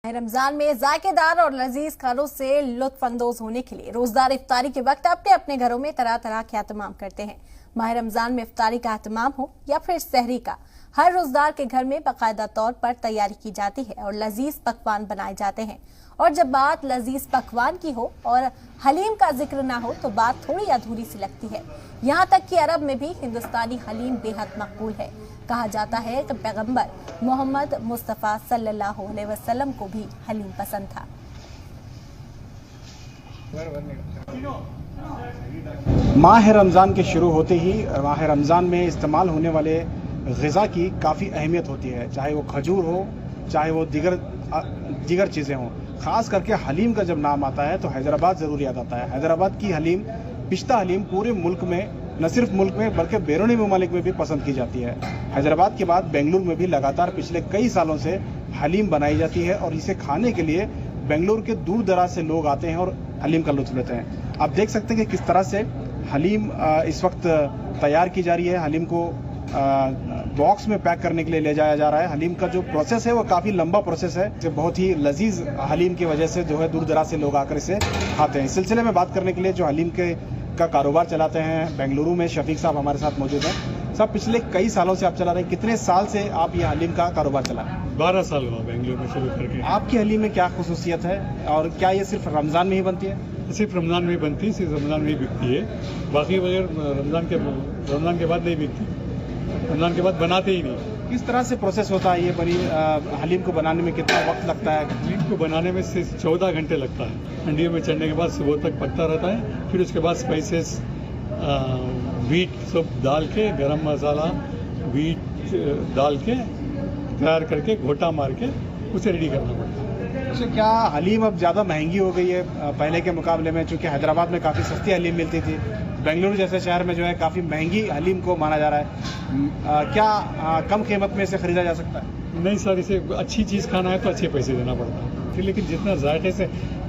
रमजान में जायकेदार और लजीज खानों से लुत्फानंदोज होने के लिए रोजदार इफ्तारी के वक्त अपने अपने घरों में तरह तरह के एहतमाम करते हैं। माह रमजान में इफ्तारी का एहतमाम हो या फिर सहरी का, हर रोजदार के घर में बाकायदा तौर पर तैयारी की जाती है और लजीज पकवान बनाए जाते हैं। और जब बात लजीज पकवान की हो और हलीम का जिक्र ना हो तो बात थोड़ी अधूरी सी लगती है। यहाँ तक कि अरब में भी हिंदुस्तानी हलीम बेहद मकबूल है। कहा जाता है कि पैगंबर मोहम्मद मुस्तफ़ा सल्लल्लाहु अलैहि वसल्लम को भी हलीम पसंद था। माह रमज़ान के शुरू होते ही माह रमज़ान में इस्तेमाल होने वाले ग़िज़ा की काफ़ी अहमियत होती है, चाहे वो खजूर हो, चाहे वो दीगर चीज़ें हों। ख़ास करके हलीम का जब नाम आता है तो हैदराबाद ज़रूर याद आता है। हैदराबाद की हलीम, पिश्ता हलीम पूरे मुल्क में, न सिर्फ मुल्क में बल्कि बैरूनी ममालिक में भी पसंद की जाती है। हैदराबाद के बाद बेंगलुरु में भी लगातार पिछले कई सालों से हलीम बनाई जाती है और इसे खाने के लिए बेंगलुरु के दूर दराज से लोग आते हैं और हलीम का लुत्फ़ लेते हैं। आप देख सकते हैं कि किस तरह से हलीम इस वक्त तैयार की जा रही है। हलीम को बॉक्स में पैक करने के लिए ले जाया जा रहा है। हलीम का जो प्रोसेस है वो काफ़ी लंबा प्रोसेस है, जो बहुत ही लजीज हलीम की वजह से जो है दूर दराज से लोग आकर इसे खाते हैं। इस सिलसिले में बात करने के लिए जो हलीम का कारोबार चलाते हैं बेंगलुरु में, शफीक साहब हमारे साथ मौजूद हैं। साहब, पिछले कई सालों से आप चला रहे हैं, कितने साल से आप ये हलीम का कारोबार चला रहे हैं? 12 साल हुआ बेंगलुरु में शुरू करके। आपकी हलीम में क्या खुसूसियत है और क्या ये सिर्फ रमज़ान में ही बनती है? सिर्फ रमज़ान में ही बनती है, सिर्फ रमज़ान में ही बिकती है। बाकी वगैरह रमज़ान के बाद नहीं बिकती, रमज़ान के बाद बनाते ही नहीं। किस तरह से प्रोसेस होता है ये हलीम को बनाने में? कितना वक्त लगता है? हलीम को बनाने में से 14 घंटे लगता है। हंडियों में चढ़ने के बाद सुबह तक पकता रहता है। फिर उसके बाद स्पाइसेस, वीट सब डाल के, गरम मसाला, वीट डाल के तैयार करके घोटा मार के उसे रेडी करना पड़ता है। अच्छा, क्या हलीम अब ज़्यादा महंगी हो गई है पहले के मुकाबले में? चूँकि हैदराबाद में काफ़ी सस्ती हलीम मिलती थी, बेंगलुरु जैसे शहर में जो है काफ़ी महंगी हलीम को माना जा रहा है। क्या कम कीमत में इसे खरीदा जा सकता है? नहीं सर, इसे अच्छी चीज़ खाना है तो अच्छे पैसे देना पड़ता है। लेकिन जितना जायके से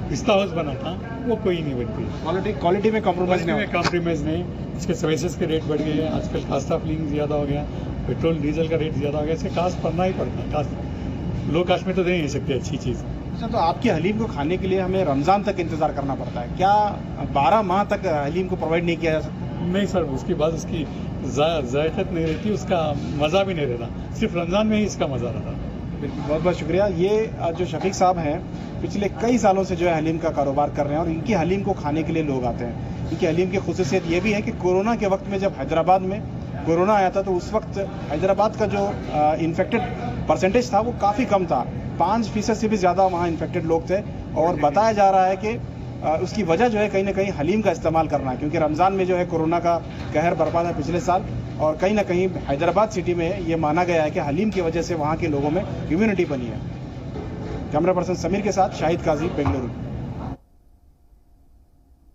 पिस्ता हाउस बना था वो कोई नहीं बनती। क्वालिटी में कॉम्प्रोमाइज़ नहीं। इसके स्पाइसेस के रेट बढ़ गए हैं, आजकल कास्ट ऑफ लिविंग ज़्यादा हो गया, पेट्रोल डीजल का रेट ज़्यादा हो गया, इसे कास्ट करना ही पड़ता है। कास्ट लो कास्ट में तो दे नहीं सकते अच्छी चीज़। अच्छा, तो आपकी हलीम को खाने के लिए हमें रमज़ान तक इंतज़ार करना पड़ता है? क्या 12 माह तक हलीम को प्रोवाइड नहीं किया जा सकता? नहीं सर, उसके बाद उसकी जायकत नहीं रहती, उसका मज़ा भी नहीं रहता। सिर्फ रमज़ान में ही इसका मज़ा रहता। बिल्कुल, बहुत बहुत शुक्रिया। ये जो शफीक साहब हैं, पिछले कई सालों से जो है हलीम का कारोबार कर रहे हैं और इनकी हलीम को खाने के लिए लोग आते हैं। इनकी हलीम की खुसूसियत ये भी है कि कोरोना के वक्त में जब हैदराबाद में कोरोना आया था तो उस वक्त हैदराबाद का जो इन्फेक्टेड परसेंटेज था वो काफ़ी कम था। 5% से भी ज़्यादा वहाँ इन्फेक्टेड लोग थे और बताया जा रहा है कि उसकी वजह जो है कहीं ना कहीं हलीम का इस्तेमाल करना है, क्योंकि रमज़ान में जो है कोरोना का कहर बरपा था पिछले साल और कहीं ना कहीं हैदराबाद सिटी में ये माना गया है कि हलीम की वजह से वहाँ के लोगों में इम्यूनिटी बनी है। कैमरा पर्सन समीर के साथ शाहिद काजी, बेंगलुरु।